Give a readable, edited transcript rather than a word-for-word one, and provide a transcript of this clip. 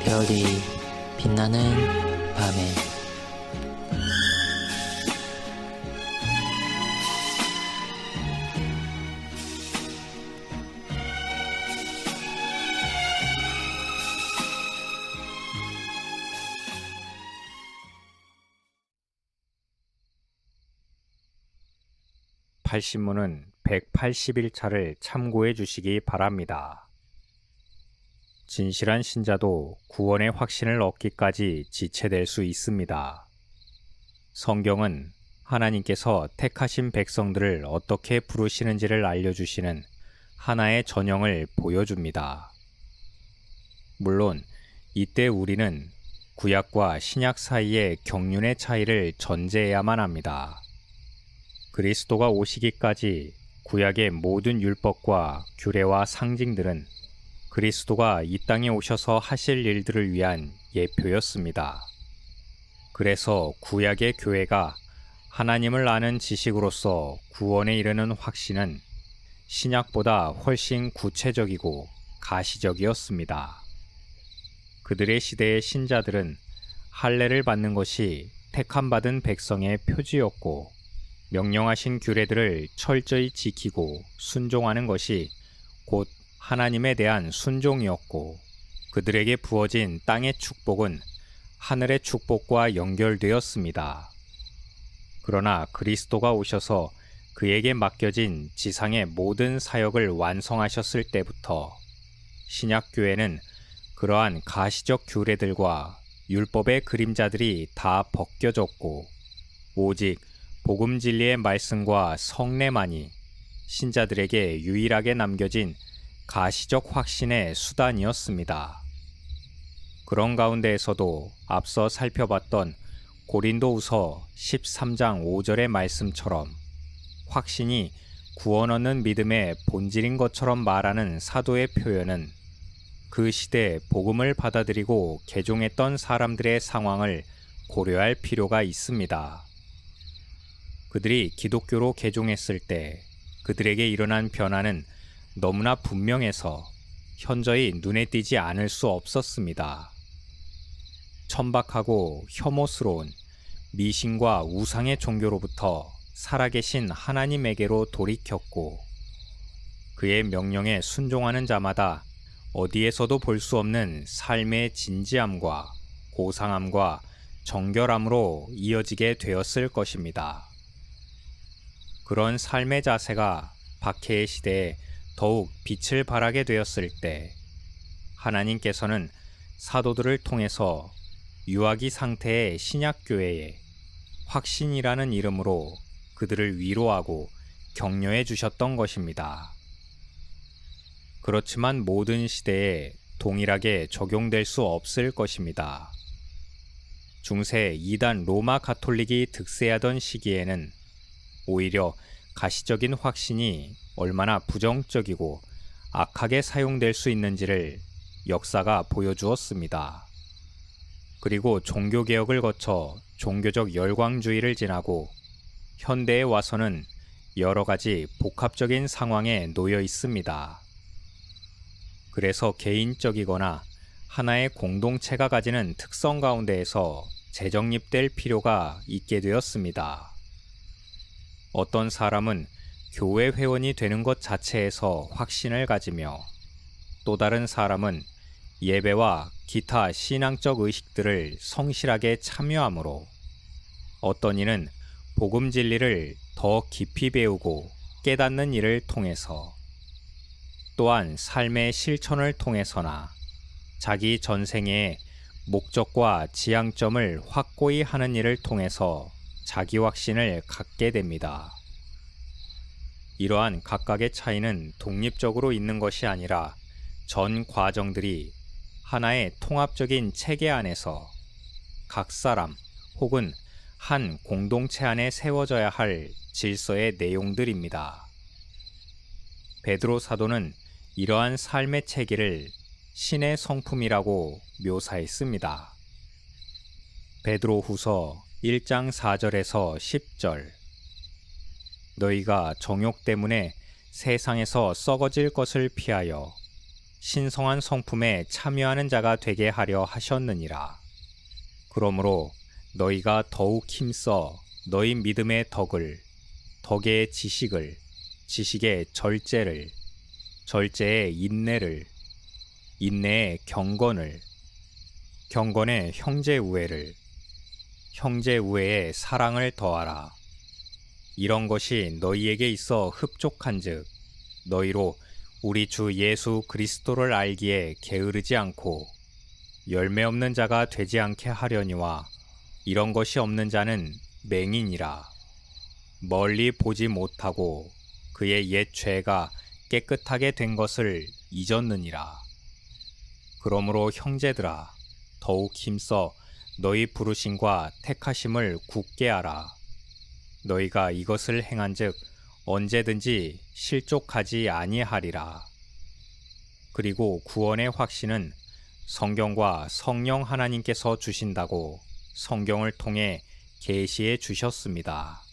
별이 빛나는 밤에 팔신문은 180일차를 참고해 주시기 바랍니다. 진실한 신자도 구원의 확신을 얻기까지 지체될 수 있습니다. 성경은 하나님께서 택하신 백성들을 어떻게 부르시는지를 알려주시는 하나의 전형을 보여줍니다. 물론 이때 우리는 구약과 신약 사이의 경륜의 차이를 전제해야만 합니다. 그리스도가 오시기까지 구약의 모든 율법과 규례와 상징들은 그리스도가 이 땅에 오셔서 하실 일들을 위한 예표였습니다. 그래서 구약의 교회가 하나님을 아는 지식으로서 구원에 이르는 확신은 신약보다 훨씬 구체적이고 가시적이었습니다. 그들의 시대의 신자들은 할례를 받는 것이 택함받은 백성의 표지였고, 명령하신 규례들을 철저히 지키고 순종하는 것이 곧 하나님에 대한 순종이었고, 그들에게 부어진 땅의 축복은 하늘의 축복과 연결되었습니다. 그러나 그리스도가 오셔서 그에게 맡겨진 지상의 모든 사역을 완성하셨을 때부터 신약교회는 그러한 가시적 규례들과 율법의 그림자들이 다 벗겨졌고, 오직 복음 진리의 말씀과 성례만이 신자들에게 유일하게 남겨진 가시적 확신의 수단이었습니다. 그런 가운데에서도 앞서 살펴봤던 고린도후서 13장 5절의 말씀처럼 확신이 구원 얻는 믿음의 본질인 것처럼 말하는 사도의 표현은 그 시대 복음을 받아들이고 개종했던 사람들의 상황을 고려할 필요가 있습니다. 그들이 기독교로 개종했을 때 그들에게 일어난 변화는 너무나 분명해서 현저히 눈에 띄지 않을 수 없었습니다. 천박하고 혐오스러운 미신과 우상의 종교로부터 살아계신 하나님에게로 돌이켰고, 그의 명령에 순종하는 자마다 어디에서도 볼 수 없는 삶의 진지함과 고상함과 정결함으로 이어지게 되었을 것입니다. 그런 삶의 자세가 박해의 시대에 더욱 빛을 발하게 되었을 때 하나님께서는 사도들을 통해서 유아기 상태의 신약교회에 확신이라는 이름으로 그들을 위로하고 격려해 주셨던 것입니다. 그렇지만 모든 시대에 동일하게 적용될 수 없을 것입니다. 중세 이단 로마 가톨릭이 득세하던 시기에는 오히려 가시적인 확신이 얼마나 부정적이고 악하게 사용될 수 있는지를 역사가 보여주었습니다. 그리고 종교개혁을 거쳐 종교적 열광주의를 지나고 현대에 와서는 여러 가지 복합적인 상황에 놓여 있습니다. 그래서 개인적이거나 하나의 공동체가 가지는 특성 가운데에서 재정립될 필요가 있게 되었습니다. 어떤 사람은 교회 회원이 되는 것 자체에서 확신을 가지며, 또 다른 사람은 예배와 기타 신앙적 의식들을 성실하게 참여하므로, 어떤 이는 복음 진리를 더 깊이 배우고 깨닫는 일을 통해서, 또한 삶의 실천을 통해서나 자기 전생의 목적과 지향점을 확고히 하는 일을 통해서 자기 확신을 갖게 됩니다. 이러한 각각의 차이는 독립적으로 있는 것이 아니라 전 과정들이 하나의 통합적인 체계 안에서 각 사람 혹은 한 공동체 안에 세워져야 할 질서의 내용들입니다. 베드로 사도는 이러한 삶의 체계를 신의 성품이라고 묘사했습니다. 베드로후서 1장 4절에서 10절. 너희가 정욕 때문에 세상에서 썩어질 것을 피하여 신성한 성품에 참여하는 자가 되게 하려 하셨느니라. 그러므로 너희가 더욱 힘써 너희 믿음의 덕을, 덕의 지식을, 지식의 절제를, 절제의 인내를, 인내의 경건을, 경건의 형제우애를, 형제우애의 사랑을 더하라. 이런 것이 너희에게 있어 흡족한즉 너희로 우리 주 예수 그리스도를 알기에 게으르지 않고 열매 없는 자가 되지 않게 하려니와 이런 것이 없는 자는 맹인이라. 멀리 보지 못하고 그의 옛 죄가 깨끗하게 된 것을 잊었느니라. 그러므로 형제들아, 더욱 힘써 너희 부르심과 택하심을 굳게 하라. 너희가 이것을 행한즉 언제든지 실족하지 아니하리라. 그리고 구원의 확신은 성경과 성령 하나님께서 주신다고 성경을 통해 계시해 주셨습니다.